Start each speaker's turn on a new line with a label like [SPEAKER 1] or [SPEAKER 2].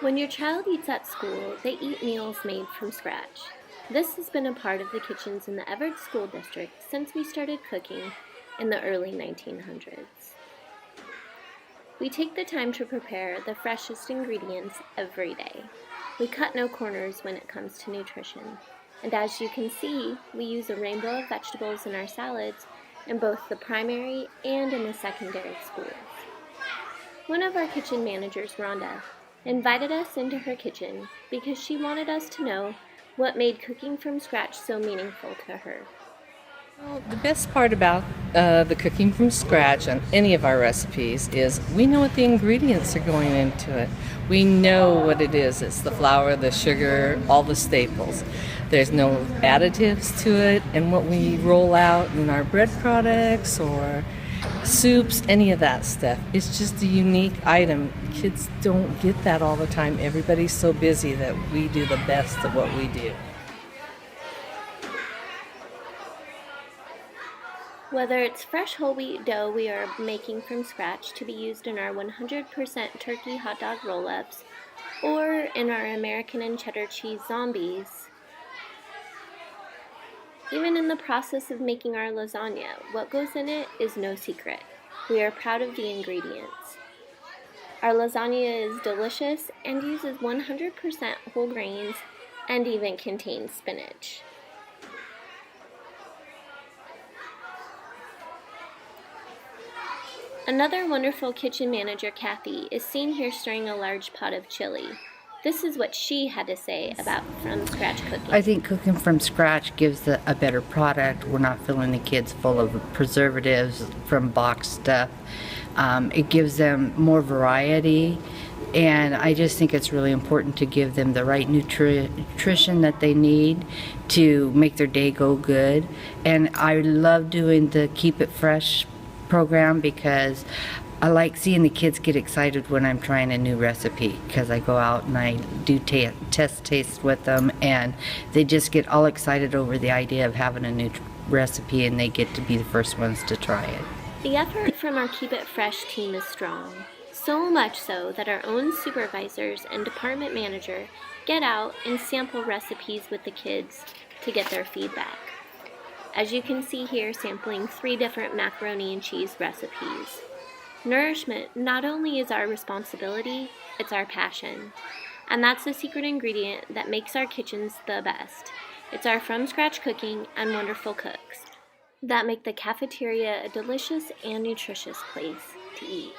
[SPEAKER 1] When your child eats at school, they eat meals made from scratch. This has been a part of the kitchens in the Everett School District since we started cooking in the early 1900s. We take the time to prepare the freshest ingredients every day. We cut no corners when it comes to nutrition. And as you can see, we use a rainbow of vegetables in our salads in both the primary and in the secondary schools. One of our kitchen managers, Rhonda, invited us into her kitchen because she wanted us to know what made cooking from scratch so meaningful to her.
[SPEAKER 2] Well, the best part about the cooking from scratch on any of our recipes is we know what the ingredients are going into it. We know what it is. It's the flour, the sugar, all the staples. There's no additives to it, and what we roll out in our bread products or soups, any of that stuff. It's just a unique item. Kids don't get that all the time. Everybody's so busy that we do the best of what we do.
[SPEAKER 1] Whether it's fresh whole wheat dough we are making from scratch to be used in our 100% turkey hot dog roll-ups or in our American and cheddar cheese zombies, even in the process of making our lasagna, what goes in it is no secret. We are proud of the ingredients. Our lasagna is delicious and uses 100% whole grains and even contains spinach. Another wonderful kitchen manager, Kathy, is seen here stirring a large pot of chili. This is what she had to say about from scratch cooking.
[SPEAKER 3] I think cooking from scratch gives a better product. We're not filling the kids full of preservatives from boxed stuff. It gives them more variety, and I just think it's really important to give them the right nutrition that they need to make their day go good. And I love doing the Keep It Fresh program because I like seeing the kids get excited when I'm trying a new recipe, because I go out and I do test taste with them, and they just get all excited over the idea of having a new recipe, and they get to be the first ones to try it.
[SPEAKER 1] The effort from our Keep It Fresh team is strong, so much so that our own supervisors and department manager get out and sample recipes with the kids to get their feedback. As you can see here, sampling 3 different macaroni and cheese recipes. Nourishment not only is our responsibility, it's our passion. And that's the secret ingredient that makes our kitchens the best. It's our from-scratch cooking and wonderful cooks that make the cafeteria a delicious and nutritious place to eat.